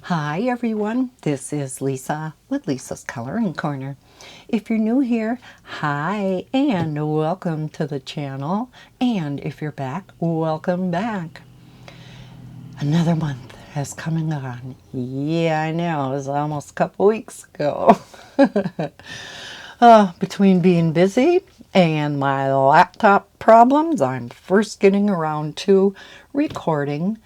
Hi everyone, this is Lisa with Lisa's Coloring Corner. If you're new here, hi and welcome to the channel. And if you're back, welcome back. Another month has come and gone. Yeah, I know, it was almost a couple weeks ago. Between being busy and my laptop problems, I'm first getting around to recording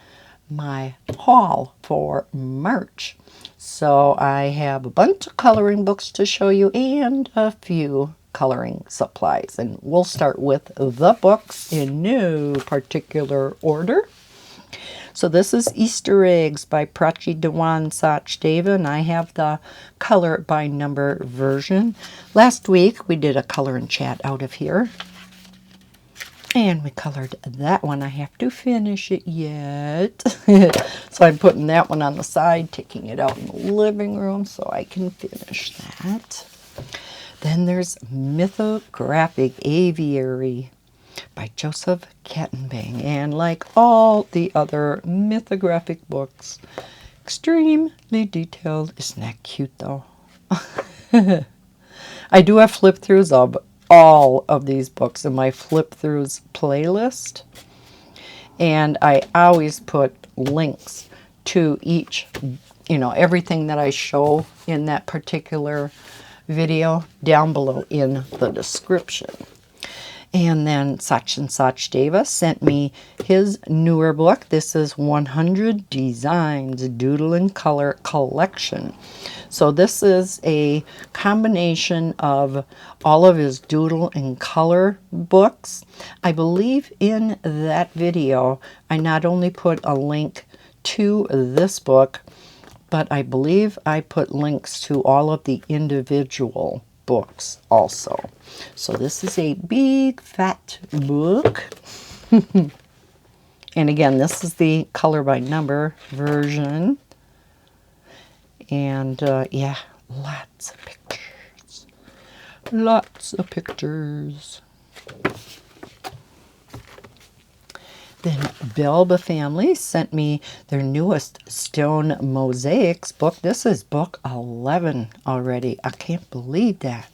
my haul for March. So I have a bunch of coloring books to show you and a few coloring supplies. And we'll start with the books in no particular order. So this is Easter Eggs by Prachi Dewan Sachdeva, and I have the color by number version. Last week we did a color and chat out of here. And we colored that one. I have to finish it yet. So I'm putting that one on the side, taking it out in the living room so I can finish that. Then there's Mythology Aviary by Joseph Kattenbang. And like all the other mythographic books, extremely detailed. Isn't that cute though? I do have flip-throughs of all of these books in my flip-throughs playlist. And I always put links to each, everything that I show in that particular video down below in the description. And then Sachin Sachdeva sent me his newer book. This is 100 Designs Doodle and Color Collection. So this is a combination of all of his doodle and color books. I believe in that video I not only put a link to this book, but I believe I put links to all of the individual books also. So this is a big fat book. And again, this is the color by number version. And yeah, lots of pictures. Lots of pictures. Then Belba Family sent me their newest Stone Mosaics book. This is book 11 already. I can't believe that.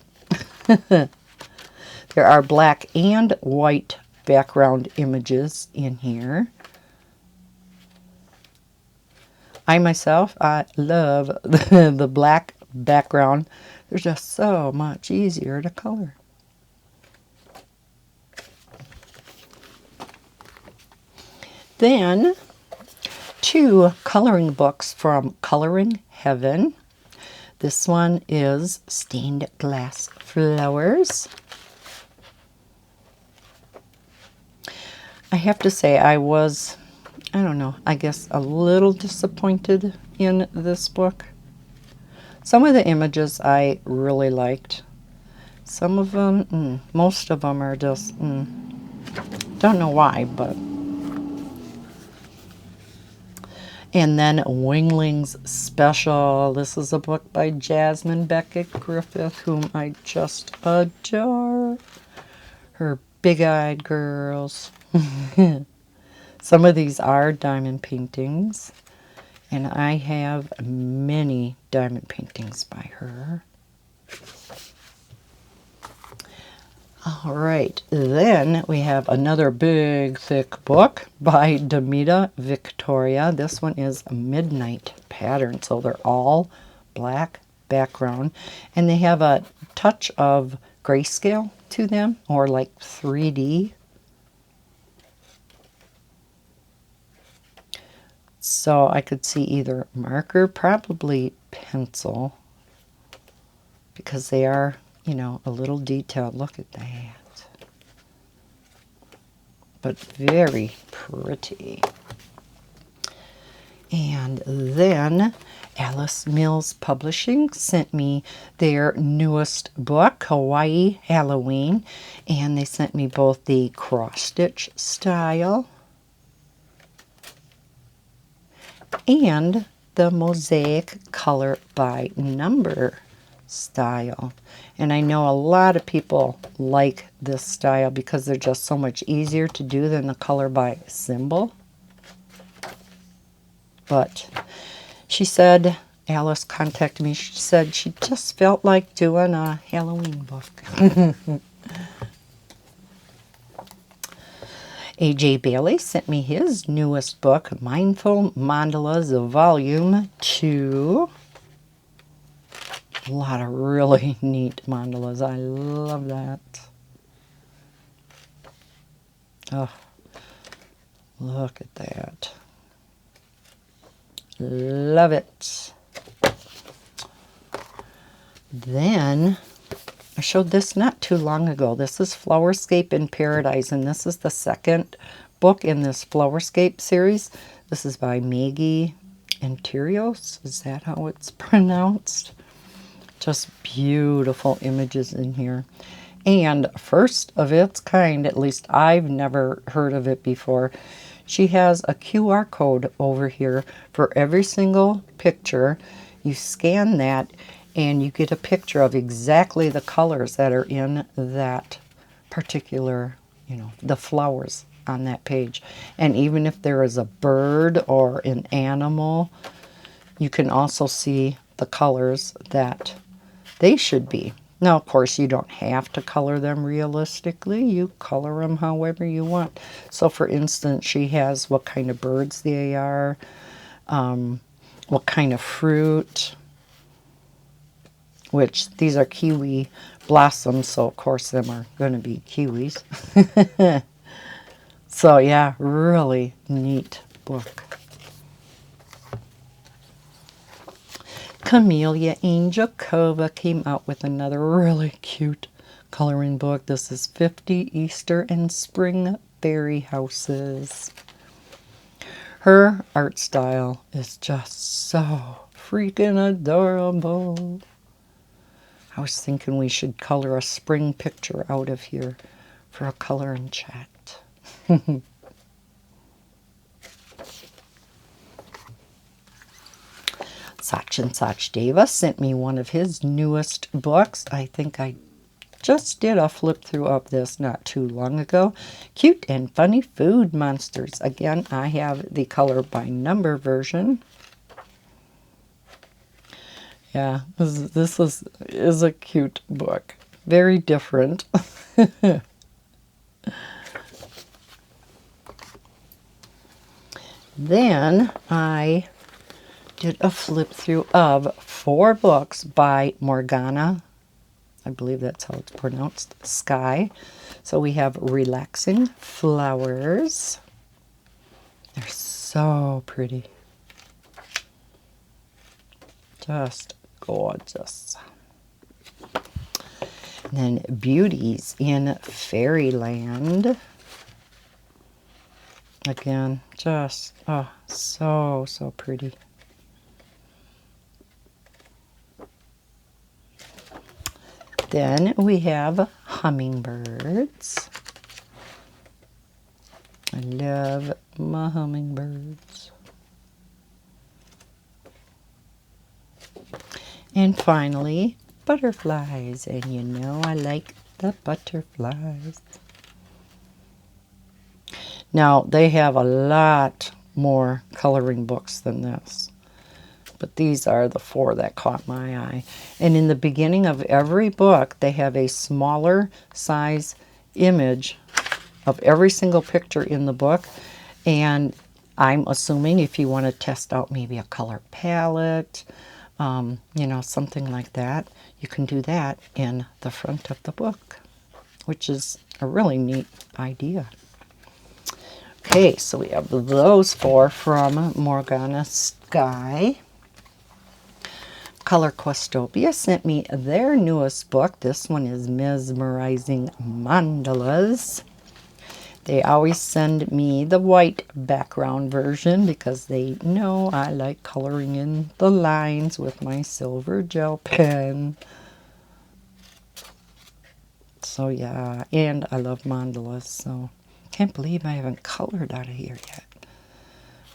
There are black and white background images in here. I myself, I love the black background. They're just so much easier to color. Then, two coloring books from Coloring Heaven. This one is Stained Glass Flowers. I have to say I was, I don't know, I guess a little disappointed in this book. Some of the images I really liked. Some of them, most of them are just, don't know why, but. And then Winglings Special. This is a book by Jasmine Beckett Griffith, whom I just adore. Her big-eyed girls. Some of these are diamond paintings, and I have many diamond paintings by her. All right, then we have another big, thick book by Demita Victoria. This one is a Midnight Pattern, so they're all black background, and they have a touch of grayscale to them, or like 3D. So I could see either marker, probably pencil, because they are, a little detailed. Look at that. But very pretty. And then Alice Mills Publishing sent me their newest book, Hawaii Halloween. And they sent me both the cross-stitch style and the mosaic color by number style. And I know a lot of people like this style because they're just so much easier to do than the color by symbol. But she said, Alice contacted me, she said she just felt like doing a Halloween book. A.J. Bailey sent me his newest book, Mindful Mandalas, Volume 2. A lot of really neat mandalas. I love that. Oh, look at that. Love it. Then I showed this not too long ago. This is Flowerscape in Paradise, and this is the second book in this Flowerscape series. This is by Maggie Interios. Is that how it's pronounced? Just beautiful images in here. And first of its kind, at least I've never heard of it before. She has a QR code over here for every single picture. You scan that and you get a picture of exactly the colors that are in that particular, the flowers on that page. And even if there is a bird or an animal, you can also see the colors that they should be. Now, of course, you don't have to color them realistically. You color them however you want. So, for instance, she has what kind of birds they are, what kind of fruit, which these are kiwi blossoms, so of course them are going to be kiwis. So, yeah, really neat book. Camellia Angel Cova came out with another really cute coloring book. This is 50 Easter and Spring Fairy Houses. Her art style is just so freaking adorable. I was thinking we should color a spring picture out of here for a color and chat. Sachin Sachdeva sent me one of his newest books. I think I just did a flip through of this not too long ago. Cute and Funny Food Monsters. Again, I have the color by number version. Yeah, this is a cute book. Very different. Then I did a flip through of 4 books by Morgana, I believe that's how it's pronounced, Skye. So we have Relaxing Flowers. They're so pretty. Just gorgeous. And then Beauties in Fairyland. Again, just, oh, so pretty. Then we have hummingbirds. I love my hummingbirds. And finally, butterflies. And you know I like the butterflies. Now, they have a lot more coloring books than this. But these are the 4 that caught my eye. And in the beginning of every book, they have a smaller size image of every single picture in the book. And I'm assuming if you want to test out maybe a color palette, something like that, you can do that in the front of the book, which is a really neat idea. Okay, so we have those 4 from Morgana Skye. Color Questopia sent me their newest book. This one is Mesmerizing Mandalas. They always send me the white background version because they know I like coloring in the lines with my silver gel pen. So yeah, and I love mandalas, so can't believe I haven't colored out of here yet.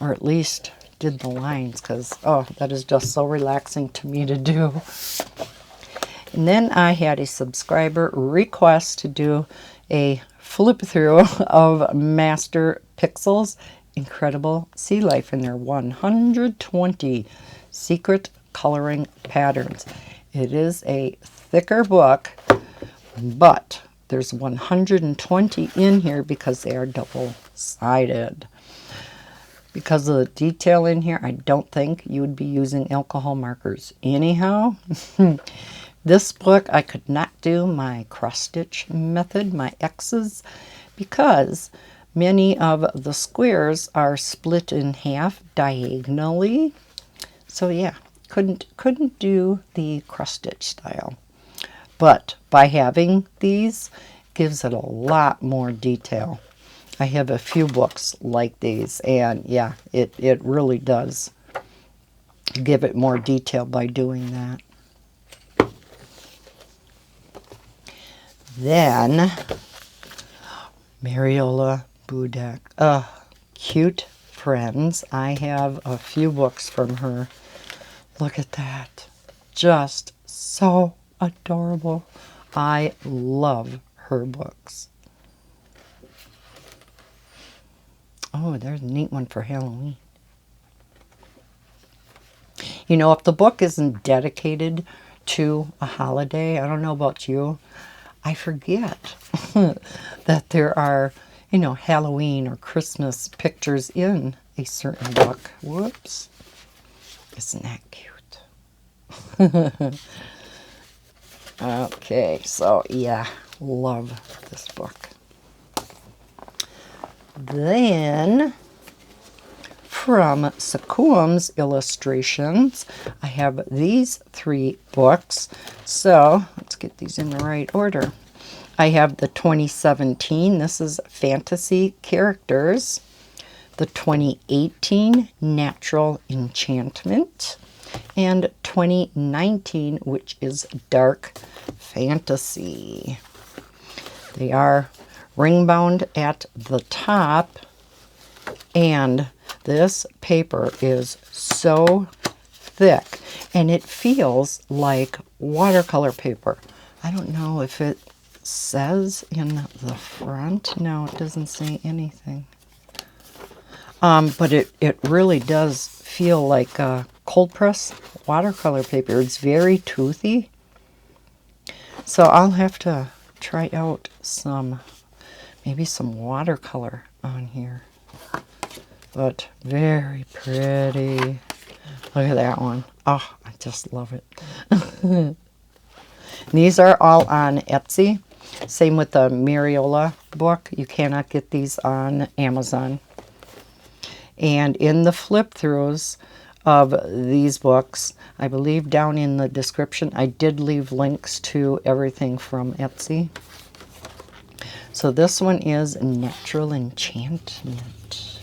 Or at least did the lines, because, oh, that is just so relaxing to me to do. And then I had a subscriber request to do a flip through of Master Pixels, incredible sea life in their 120 secret coloring patterns. It is a thicker book, but there's 120 in here because they are double-sided. Because of the detail in here, I don't think you would be using alcohol markers anyhow. This book, I could not do my cross-stitch method, my X's, because many of the squares are split in half diagonally. So yeah, couldn't do the cross-stitch style. But by having these, gives it a lot more detail. I have a few books like these, and yeah, it really does give it more detail by doing that. Then, Mariola Budak. Cute Friends. I have a few books from her. Look at that. Just so adorable. I love her books. Oh, there's a neat one for Halloween. You know, if the book isn't dedicated to a holiday, I don't know about you, I forget that there are, you know, Halloween or Christmas pictures in a certain book. Whoops. Isn't that cute? Okay, so yeah, love this book. Then, from Sukus Illustrations, I have these 3 books. So, let's get these in the right order. I have the 2017, this is Fantasy Characters. The 2018, Natural Enchantment. And 2019, which is Dark Fantasy. They are ring bound at the top, and this paper is so thick and it feels like watercolor paper. I don't know if it says in the front. No, it doesn't say anything. But it really does feel like cold press watercolor paper. It's very toothy. So I'll have to try out maybe some watercolor on here. But very pretty. Look at that one. Oh, I just love it. These are all on Etsy. Same with the Mariola book. You cannot get these on Amazon. And in the flip-throughs of these books, I believe down in the description, I did leave links to everything from Etsy. So this one is Natural Enchantment.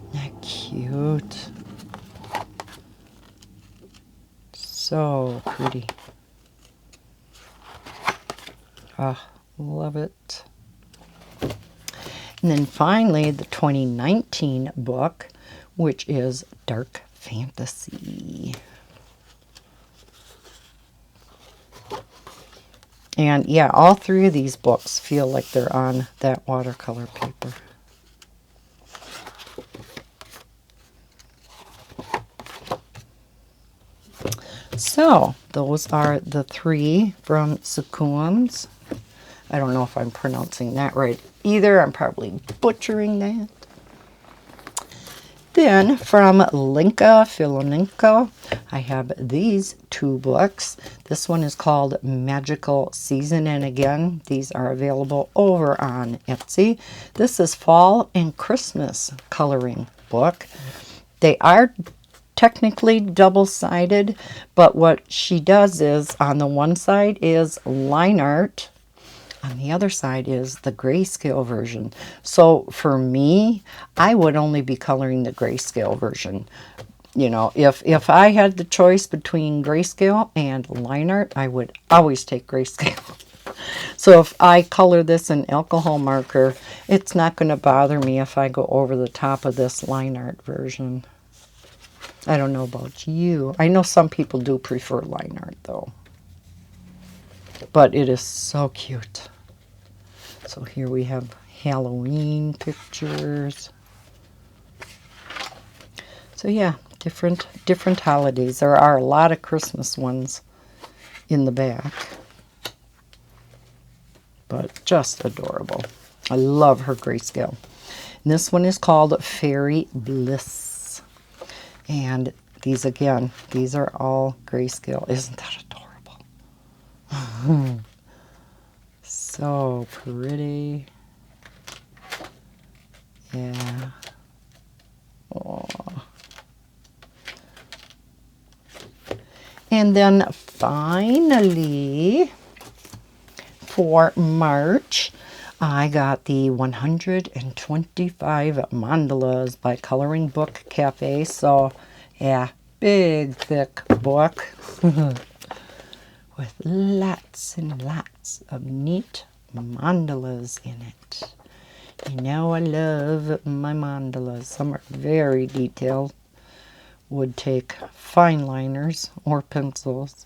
Isn't that cute? So pretty. Oh, love it. And then finally, the 2019 book, which is Dark Fantasy. And yeah, all 3 of these books feel like they're on that watercolor paper. So, those are the 3 from Sukus. I don't know if I'm pronouncing that right either. I'm probably butchering that. Then from Linka Filonenko, I have these 2 books. This one is called Magical Season, and again, these are available over on Etsy. This is Fall and Christmas coloring book. They are technically double-sided, but what she does is on the one side is line art, on the other side is the grayscale version. So for me, I would only be coloring the grayscale version. You know, if I had the choice between grayscale and line art, I would always take grayscale. So if I color this in alcohol marker, it's not going to bother me if I go over the top of this line art version. I don't know about you. I know some people do prefer line art though. But it is so cute. So here we have Halloween pictures. So yeah, different holidays. There are a lot of Christmas ones in the back, but just adorable. I love her grayscale. And this one is called Fairy Bliss. And these again, these are all grayscale. Isn't that adorable? So pretty. Yeah. Oh. And then finally, for March, I got the 125 Mandalas by Coloring Book Cafe. So, yeah, big, thick book with lots and lots of neat mandalas in it. You know I love my mandalas. Some are very detailed. Would take fine liners or pencils.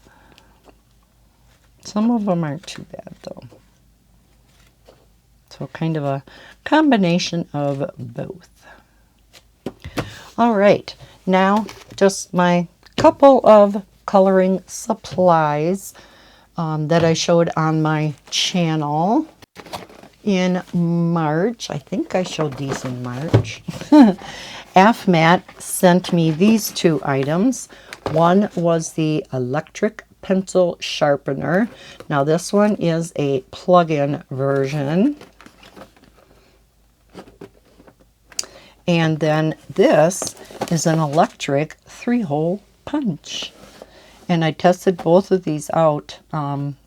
Some of them aren't too bad though. So kind of a combination of both. All right, now just my couple of coloring supplies that I showed on my channel in March. I think I showed these in March. AFMAT sent me these two items. One was the electric pencil sharpener. Now this one is a plug-in version. And then this is an electric 3-hole punch. And I tested both of these out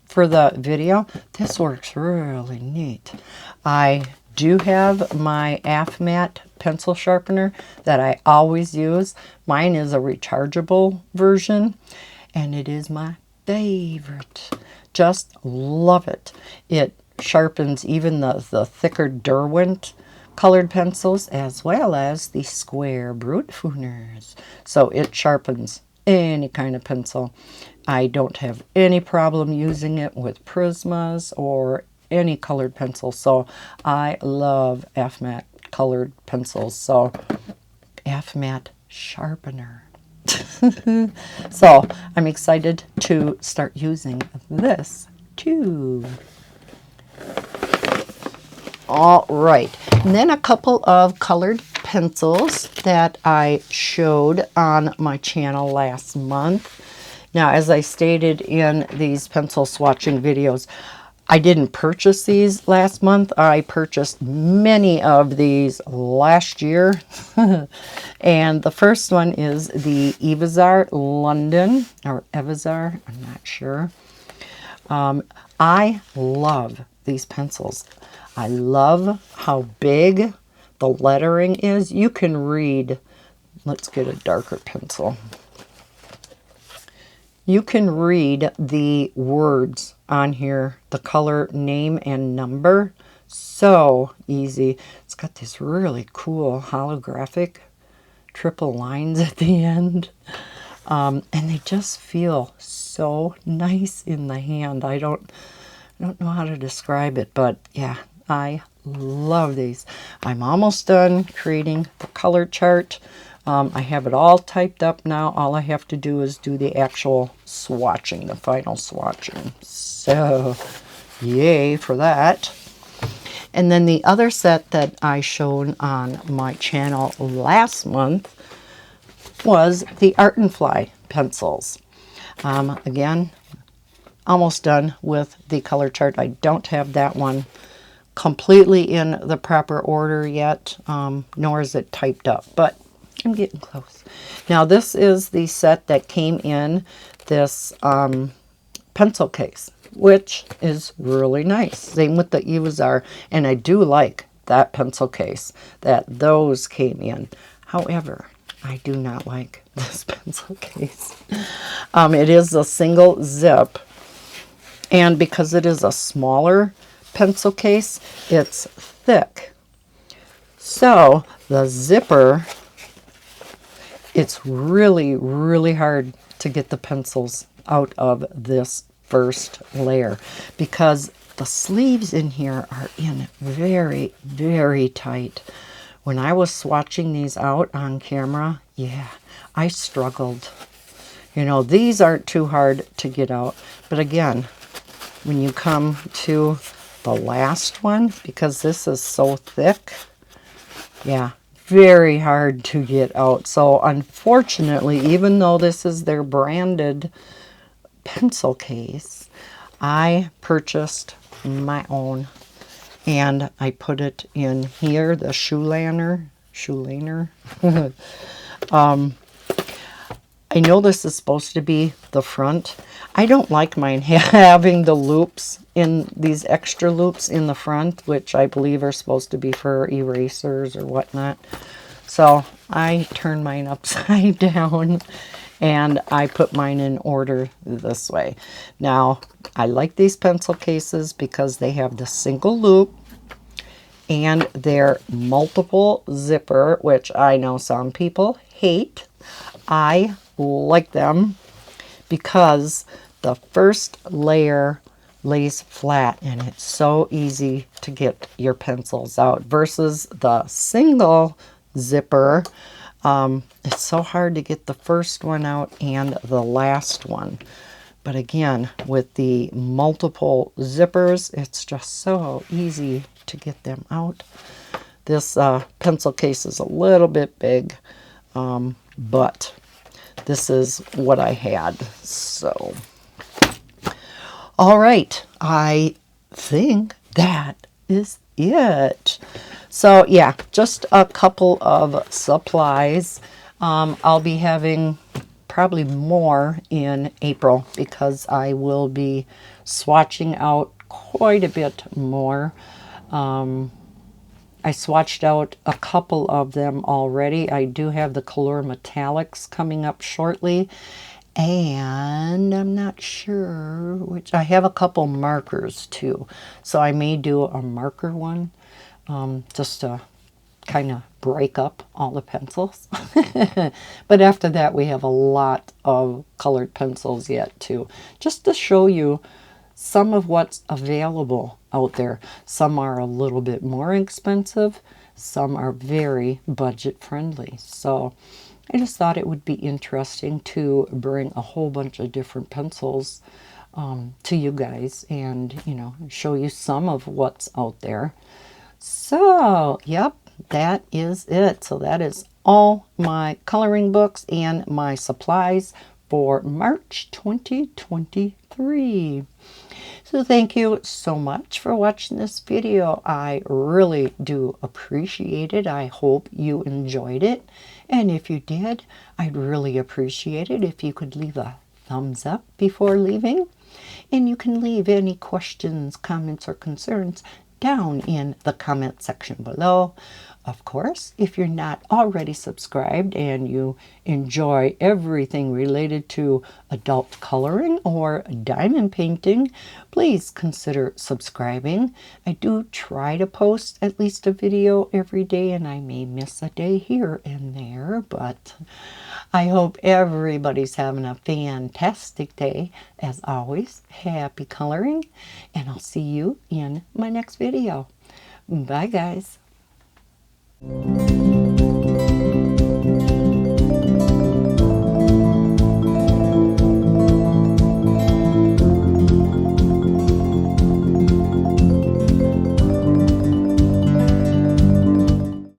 for the video. This works really neat. I do have my AFMAT pencil sharpener that I always use. Mine is a rechargeable version, and it is my favorite. Just love it. It sharpens even the thicker Derwent colored pencils as well as the square Brutfuners. So it sharpens any kind of pencil. I don't have any problem using it with Prismas or any colored pencil. So I love AFMAT colored pencils. So AFMAT sharpener. So I'm excited to start using this too. All right, and then a couple of colored pencils that I showed on my channel last month. Now, as I stated in these pencil swatching videos, I didn't purchase these last month. I purchased many of these last year. And the first one is the Evazar London, or Evazar, I'm not sure. I love these pencils. I love how big the lettering is. You can read, let's get a darker pencil. You can read the words on here, the color, name, and number. So easy. It's got this really cool holographic triple lines at the end. And they just feel so nice in the hand. I don't know how to describe it, but yeah, I love these. I'm almost done creating the color chart. I have it all typed up now. All I have to do is do the actual swatching, the final swatching. So, yay for that. And then the other set that I showed on my channel last month was the Art and Fly pencils. Again, almost done with the color chart. I don't have that one completely in the proper order yet, nor is it typed up, but I'm getting close. Now this is the set that came in this pencil case, which is really nice. Same with the Evazar, and I do like that pencil case that those came in. However, I do not like this pencil case. It is a single zip, and because it is a smaller pencil case, it's thick. So the zipper, it's really, really hard to get the pencils out of this first layer because the sleeves in here are in very, very tight when I was swatching these out on camera, yeah, I struggled. You know, these aren't too hard to get out. But again, when you come to the last one, because this is so thick, yeah, very hard to get out. So unfortunately, even though this is their branded pencil case, I purchased my own, and I put it in here, the shoelaner. I know this is supposed to be the front. I don't like mine having the loops, in these extra loops in the front, which I believe are supposed to be for erasers or whatnot. So I turned mine upside down and I put mine in order this way. Now, I like these pencil cases because they have the single loop and they're multiple zipper, which I know some people hate. I like them because the first layer lays flat and it's so easy to get your pencils out versus the single zipper. It's so hard to get the first one out and the last one. But again, with the multiple zippers, it's just so easy to get them out. This pencil case is a little bit big, but this is what I had. So, all right, I think that is it. So yeah, just a couple of supplies. I'll be having probably more in April because I will be swatching out quite a bit more. I swatched out a couple of them already. I do have the Color Metallics coming up shortly. And I'm not sure which. I have a couple markers too. So I may do a marker one just to kind of break up all the pencils. But after that, we have a lot of colored pencils yet too. Just to show you some of what's available out there. Some are a little bit more expensive. Some are very budget friendly. So I just thought it would be interesting to bring a whole bunch of different pencils to you guys and, you know, show you some of what's out there. So, yep, that is it. So that is all my coloring books and my supplies for March 2023. So thank you so much for watching this video. I really do appreciate it. I hope you enjoyed it. And if you did, I'd really appreciate it if you could leave a thumbs up before leaving. And you can leave any questions, comments, or concerns down in the comment section below. Of course, if you're not already subscribed and you enjoy everything related to adult coloring or diamond painting, please consider subscribing. I do try to post at least a video every day, and I may miss a day here and there, but I hope everybody's having a fantastic day. As always, happy coloring, and I'll see you in my next video. Bye, guys.